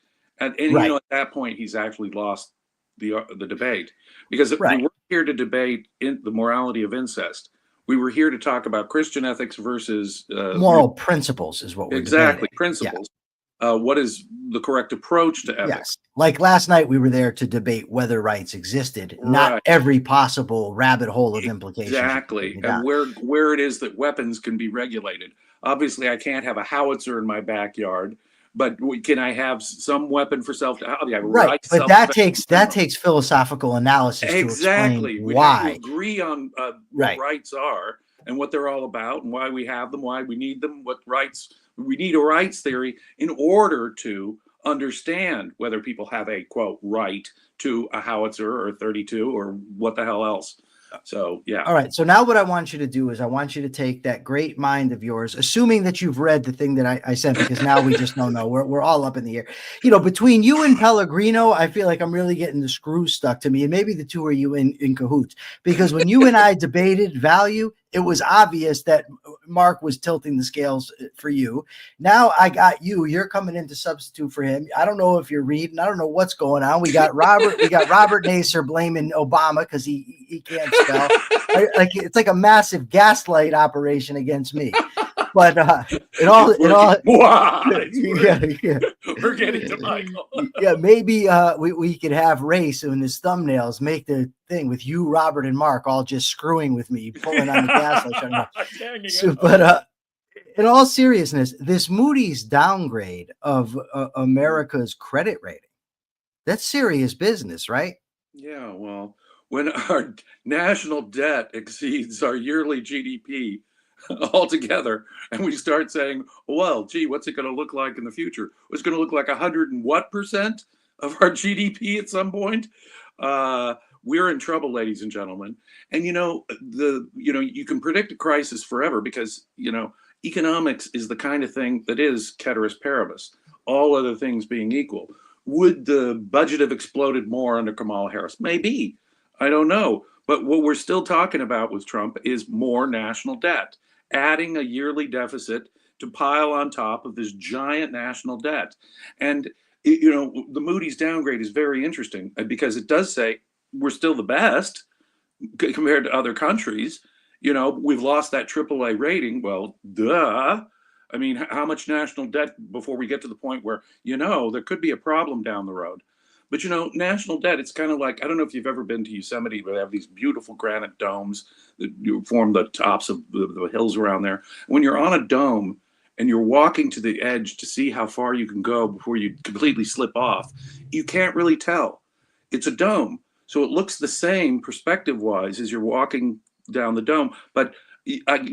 And right. At that point, he's actually lost the debate, because we weren't here to debate the morality of incest. We were here to talk about Christian ethics versus moral principles is what we're exactly debating. Principles. Yeah. What is the correct approach to ethics? Yes. Like last night, we were there to debate whether rights existed, not every possible rabbit hole of implications. Exactly. And where it is that weapons can be regulated. Obviously, I can't have a howitzer in my backyard, but can I have some weapon for self-defense? Right, but that takes philosophical analysis exactly. to explain why. We have to agree on what rights are and what they're all about and why we have them, why we need them, what rights we need a rights theory in order to understand whether people have a quote right to a howitzer or 32 or what the hell else. So, yeah. All right. So now what I want you to do is I want you to take that great mind of yours, assuming that you've read the thing that I sent, because now we just don't know. We're all up in the air. Between you and Pellegrino, I feel like I'm really getting the screw stuck to me. And maybe the two are you in cahoots, because when you and I debated value, it was obvious that Mark was tilting the scales for you. Now I got you. You're coming in to substitute for him. I don't know if you're reading. I don't know what's going on. We got Robert Nacer blaming Obama because he can't spell. Like it's like a massive gaslight operation against me. But we're getting to Michael. Yeah, maybe we could have race in his thumbnails, make the thing with you, Robert, and Mark all just screwing with me, pulling on the gaslight. So, but in all seriousness, this Moody's downgrade of America's credit rating, that's serious business, right? Yeah, well, when our national debt exceeds our yearly GDP altogether, and we start saying, well, gee, what's it going to look like in the future? It's going to look like 100 and what percent of our GDP at some point? We're in trouble, ladies and gentlemen. And you can predict a crisis forever because economics is the kind of thing that is ceteris paribus, all other things being equal. Would the budget have exploded more under Kamala Harris? Maybe. I don't know. But what we're still talking about with Trump is more national debt, adding a yearly deficit to pile on top of this giant national debt. And, the Moody's downgrade is very interesting because it does say we're still the best compared to other countries. We've lost that AAA rating. Well, duh. I mean, how much national debt before we get to the point where, there could be a problem down the road. But, national debt, it's kind of like, I don't know if you've ever been to Yosemite, where they have these beautiful granite domes that form the tops of the hills around there. When you're on a dome and you're walking to the edge to see how far you can go before you completely slip off, you can't really tell. It's a dome. So it looks the same perspective-wise as you're walking down the dome. But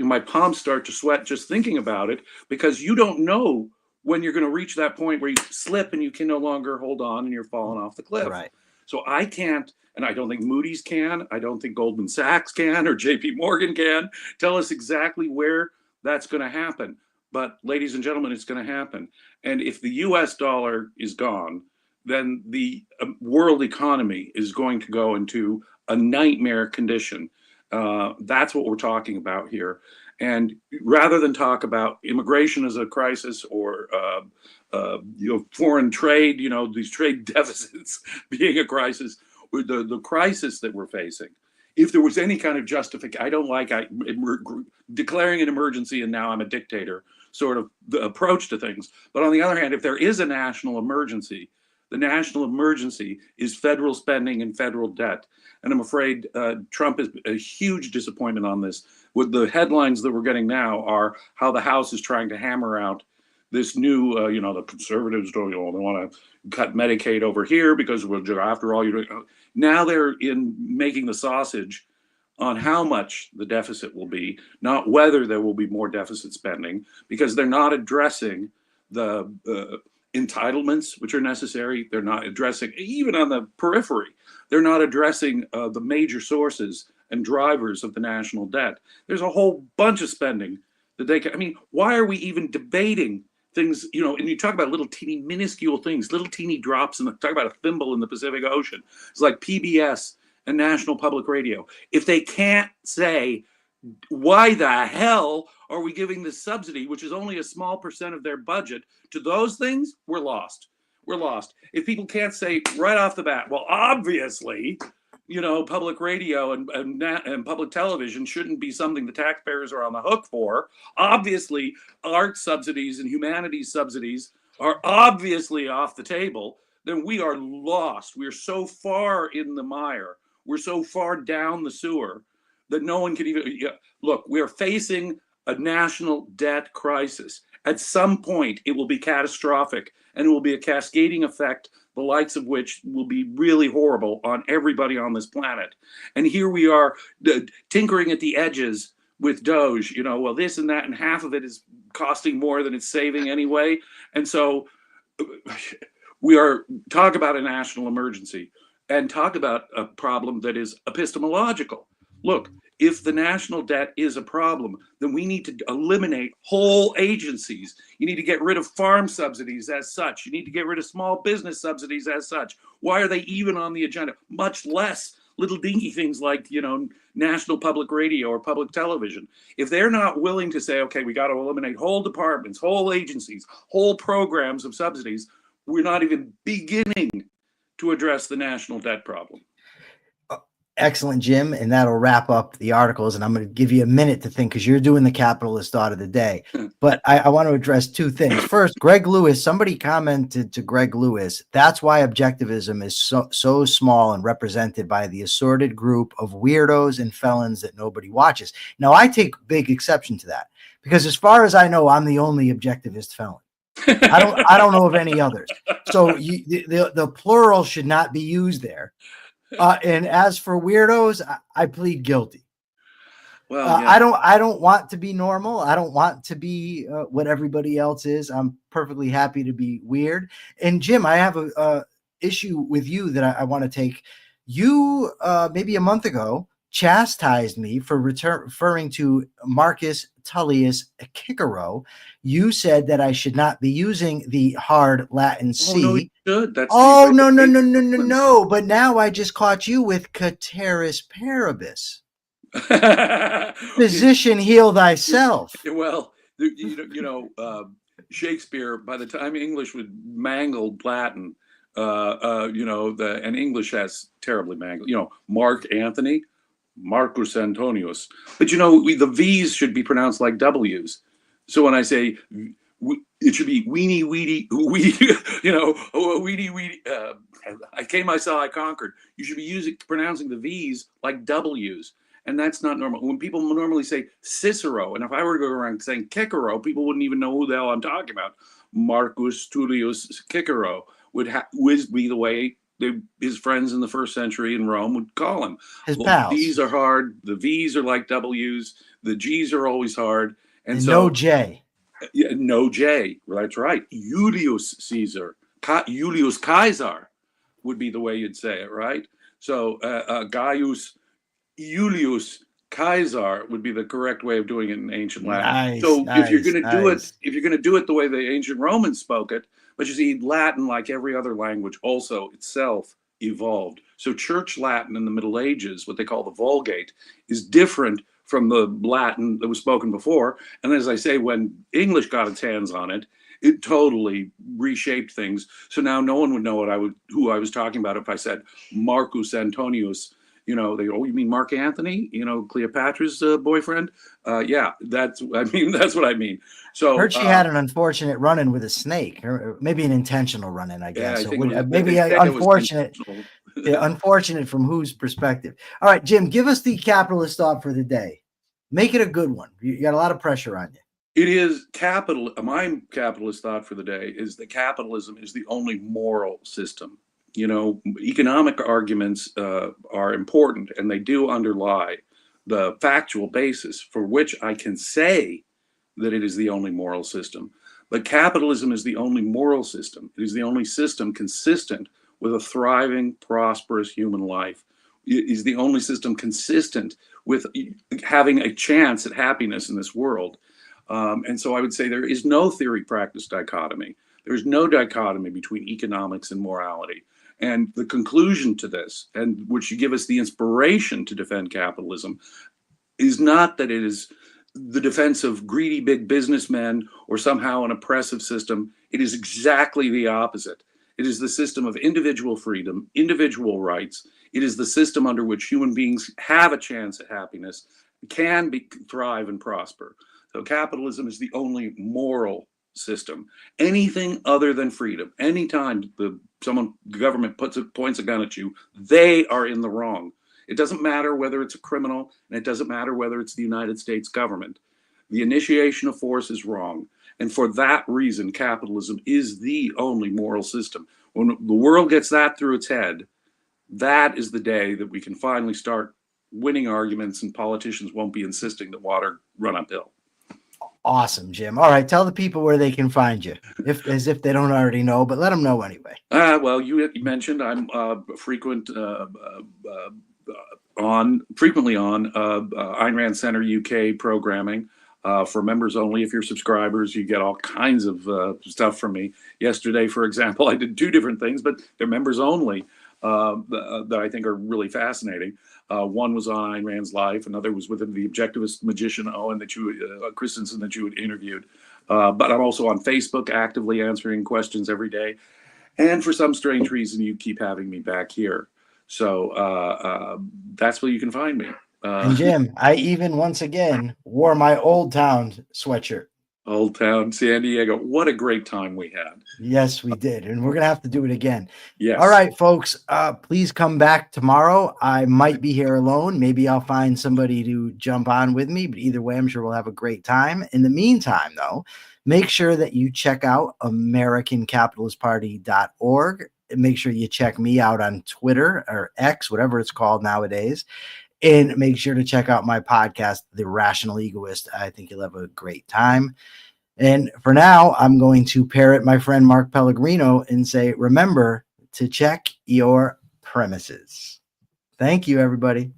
my palms start to sweat just thinking about it because you don't know when you're going to reach that point where you slip and you can no longer hold on and you're falling off the cliff. Right. So I can't, and I don't think Moody's can, I don't think Goldman Sachs can, or JP Morgan can tell us exactly where that's going to happen. But ladies and gentlemen, it's going to happen. And if the US dollar is gone, then the world economy is going to go into a nightmare condition. That's what we're talking about here. And rather than talk about immigration as a crisis or foreign trade, these trade deficits being a crisis, the crisis that we're facing, if there was any kind of justification, I don't like declaring an emergency and now I'm a dictator sort of the approach to things. But on the other hand, if there is a national emergency, the national emergency is federal spending and federal debt. And I'm afraid Trump is a huge disappointment on this. With the headlines that we're getting now are how the House is trying to hammer out this new, the conservatives don't, they want to cut Medicaid over here because after all, now they're making the sausage on how much the deficit will be, not whether there will be more deficit spending, because they're not addressing the entitlements which are necessary. They're not addressing, even on the periphery, they're not addressing the major sources and drivers of the national debt. There's a whole bunch of spending that they can, why are we even debating things, and you talk about little teeny minuscule things, little teeny drops talk about a thimble in the Pacific Ocean. It's like PBS and National Public Radio. If they can't say, why the hell are we giving this subsidy, which is only a small percent of their budget, to those things, we're lost. We're lost. If people can't say right off the bat, well, obviously, public radio and public television shouldn't be something the taxpayers are on the hook for. Obviously, art subsidies and humanities subsidies are obviously off the table. Then we are lost. We're so far in the mire. We're so far down the sewer that no one can even look. We're facing a national debt crisis. At some point, it will be catastrophic, and it will be a cascading effect, the likes of which will be really horrible on everybody on this planet. And here we are tinkering at the edges with Doge, well, this and that, and half of it is costing more than it's saving anyway. And so we are talk about a national emergency and talk about a problem that is epistemological. Look, if the national debt is a problem, then we need to eliminate whole agencies. You need to get rid of farm subsidies as such. You need to get rid of small business subsidies as such. Why are they even on the agenda? Much less little dinky things like, national public radio or public television. If they're not willing to say, okay, we got to eliminate whole departments, whole agencies, whole programs of subsidies, we're not even beginning to address the national debt problem. Excellent, Jim. And that'll wrap up the articles. And I'm going to give you a minute to think because you're doing the capitalist thought of the day. But I want to address two things. First, Greg Lewis, somebody commented to Greg Lewis, that's why objectivism is so small and represented by the assorted group of weirdos and felons that nobody watches. Now, I take big exception to that because as far as I know, I'm the only objectivist felon. I don't know of any others. So the plural should not be used there. And as for weirdos, I plead guilty. Well, yeah. I don't want to be normal. I don't want to be what everybody else is. I'm perfectly happy to be weird. And Jim, I have a issue with you that I want to take. You maybe a month ago chastised me for referring to Marcus Tullius Cicero. You said that I should not be using the hard Latin C. Oh, no, you should. That's no. But now I just caught you with Cateris Paribus. Physician, heal thyself. Well, Shakespeare, by the time English would mangle Latin, and English has terribly mangled, Mark Antony, Marcus Antonius. But, the V's should be pronounced like W's. So when I say it should be weenie, weedy, weedy, weedy, I came, I saw, I conquered. You should be pronouncing the V's like W's. And that's not normal. When people normally say Cicero, and if I were to go around saying Cicero, people wouldn't even know who the hell I'm talking about. Marcus Tullius Cicero would be the way his friends in the first century in Rome would call him. His pals. D's are hard. The V's are like W's. The G's are always hard. And so, no J. Yeah, no J. That's right. Julius Caesar. Julius Caesar would be the way you'd say it, right? So Gaius Julius Caesar would be the correct way of doing it in ancient Latin. If you're going to do it the way the ancient Romans spoke it, but you see, Latin, like every other language, also itself evolved. So Church Latin in the Middle Ages, what they call the Vulgate, is different from the Latin that was spoken before. And as I say, when English got its hands on it, it totally reshaped things. So now no one would know who I was talking about if I said Marcus Antonius. They go, oh, you mean Mark Antony? Cleopatra's boyfriend? Yeah, that's what I mean. So heard she had an unfortunate run-in with a snake, or maybe an intentional run-in, I guess. Yeah, maybe unfortunate. Unfortunate from whose perspective? All right, Jim, give us the capitalist thought for the day. Make it a good one. You got a lot of pressure on you. It is my capitalist thought for the day is that capitalism is the only moral system. Economic arguments are important, and they do underlie the factual basis for which I can say that it is the only moral system. But capitalism is the only moral system. It is the only system consistent with a thriving, prosperous human life. It is the only system consistent with having a chance at happiness in this world. And so I would say there is no theory-practice dichotomy. There is no dichotomy between economics and morality. And the conclusion to this, and which should give us the inspiration to defend capitalism, is not that it is the defense of greedy big businessmen or somehow an oppressive system. It is exactly the opposite. It is the system of individual freedom, individual rights. It is the system under which human beings have a chance at happiness, can thrive and prosper. So capitalism is the only moral system. Anything other than freedom, anytime the government points a gun at you, they are in the wrong. It doesn't matter whether it's a criminal, and it doesn't matter whether it's the United States government. The initiation of force is wrong. And for that reason, capitalism is the only moral system. When the world gets that through its head, that is the day that we can finally start winning arguments and politicians won't be insisting that water run uphill. Awesome, Jim. All right, tell the people where they can find you, as if they don't already know, but let them know anyway. Well, you mentioned I'm frequently on Ayn Rand Center UK programming for members only. If you're subscribers, you get all kinds of stuff from me. Yesterday, for example, I did 2 different things, but they're members only. that I think are really fascinating. One was on Ayn Rand's life. Another was with the objectivist magician Owen Christensen that you had interviewed. But I'm also on Facebook, actively answering questions every day. And for some strange reason, you keep having me back here. So that's where you can find me. And Jim, I even once again wore my Old Town sweatshirt. Old Town, San Diego. What a great time we had. Yes, we did. And we're going to have to do it again. Yes. All right, folks, please come back tomorrow. I might be here alone. Maybe I'll find somebody to jump on with me. But either way, I'm sure we'll have a great time. In the meantime, though, make sure that you check out AmericanCapitalistParty.org. Make sure you check me out on Twitter or X, whatever it's called nowadays. And make sure to check out my podcast, The Rational Egoist. I think you'll have a great time. And for now, I'm going to parrot my friend Mark Pellegrino and say, remember to check your premises. Thank you, everybody.